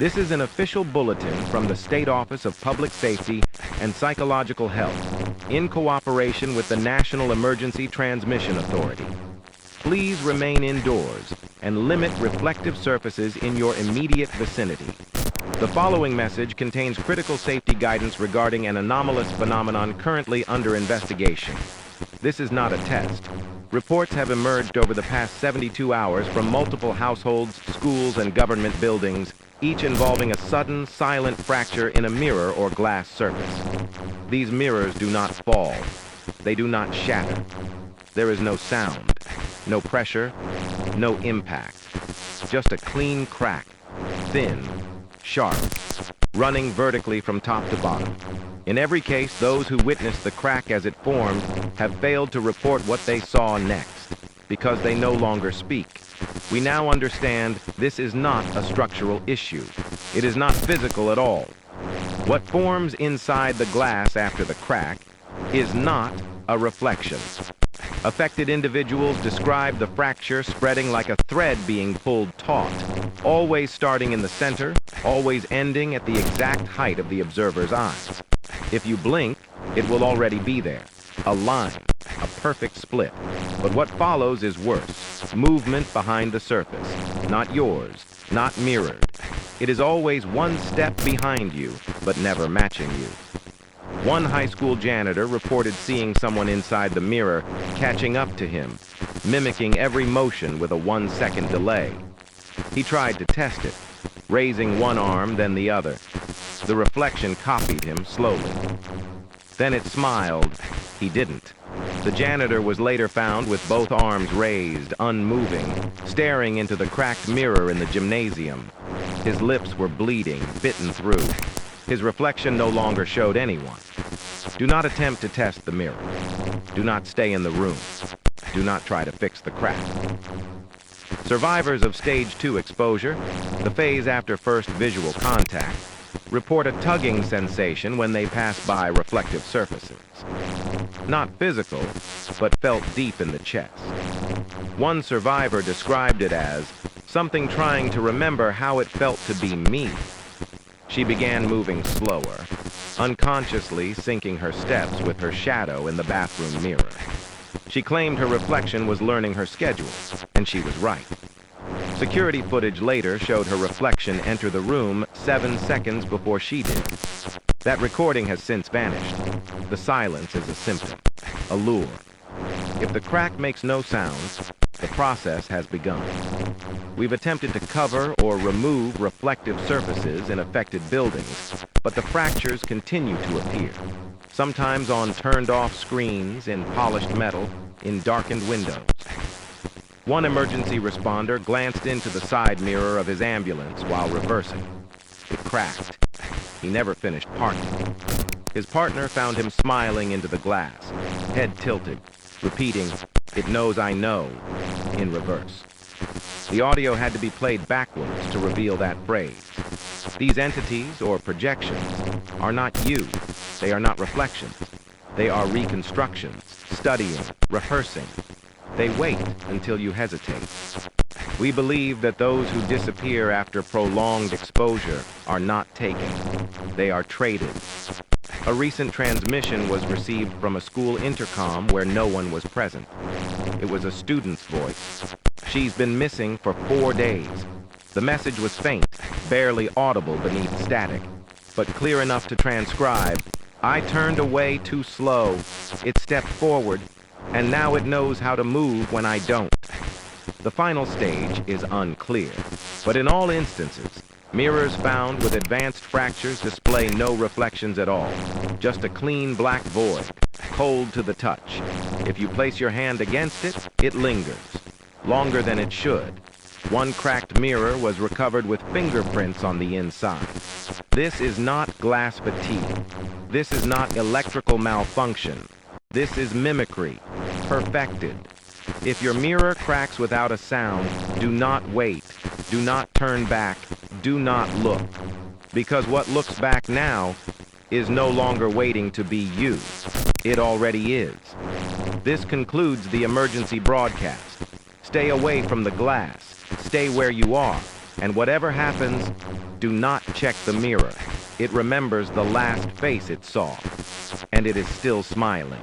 This is an official bulletin from the State Office of Public Safety and Psychological Health, in cooperation with the National Emergency Transmission Authority. Please remain indoors and limit reflective surfaces in your immediate vicinity. The following message contains critical safety guidance regarding an anomalous phenomenon currently under investigation. This is not a test. Reports have emerged over the past 72 hours from multiple households, schools, and government buildings, each involving a sudden, silent fracture in a mirror or glass surface. These mirrors do not fall. They do not shatter. There is no sound, no pressure, no impact. Just a clean crack, thin, sharp, running vertically from top to bottom. In every case, those who witnessed the crack as it formed have failed to report what they saw next, because they no longer speak. We now understand this is not a structural issue. It is not physical at all. What forms inside the glass after the crack is not a reflection. Affected individuals describe the fracture spreading like a thread being pulled taut, always starting in the center, always ending at the exact height of the observer's eyes. If you blink, it will already be there. A line, a perfect split. But what follows is worse. Movement behind the surface. Not yours, not mirrored. It is always one step behind you, but never matching you. One high school janitor reported seeing someone inside the mirror catching up to him, mimicking every motion with a 1-second delay. He tried to test it, raising one arm, then the other. The reflection copied him slowly. Then it smiled. He didn't. The janitor was later found with both arms raised, unmoving, staring into the cracked mirror in the gymnasium. His lips were bleeding, bitten through. His reflection no longer showed anyone. Do not attempt to test the mirror. Do not stay in the room. Do not try to fix the crack. Survivors of stage 2 exposure, the phase after first visual contact, report a tugging sensation when they pass by reflective surfaces. Not physical, but felt deep in the chest. One survivor described it as something trying to remember how it felt to be me. She began moving slower, unconsciously syncing her steps with her shadow in the bathroom mirror. She claimed her reflection was learning her schedule, and she was right. Security footage later showed her reflection enter the room 7 seconds before she did. That recording has since vanished. The silence is a symptom, a lure. If the crack makes no sound, the process has begun. We've attempted to cover or remove reflective surfaces in affected buildings, but the fractures continue to appear, sometimes on turned-off screens, in polished metal, in darkened windows. One emergency responder glanced into the side mirror of his ambulance while reversing. It cracked. He never finished parking. His partner found him smiling into the glass, head tilted, repeating, "It knows I know," in reverse. The audio had to be played backwards to reveal that phrase. These entities, or projections, are not you. They are not reflections. They are reconstructions, studying, rehearsing. They wait until you hesitate. We believe that those who disappear after prolonged exposure are not taken. They are traded. A recent transmission was received from a school intercom where no one was present. It was a student's voice. She's been missing for 4 days. The message was faint, barely audible beneath static, but clear enough to transcribe. I turned away too slow. It stepped forward, and now it knows how to move when I don't. The final stage is unclear, but in all instances, mirrors found with advanced fractures display no reflections at all, just a clean black void, cold to the touch. If you place your hand against it, it lingers, longer than it should. One cracked mirror was recovered with fingerprints on the inside. This is not glass fatigue. This is not electrical malfunction. This is mimicry, perfected. If your mirror cracks without a sound, do not wait, do not turn back, do not look. Because what looks back now is no longer waiting to be you. It already is. This concludes the emergency broadcast. Stay away from the glass, stay where you are, and whatever happens, Do not check the mirror. It remembers the last face it saw, and it is still smiling.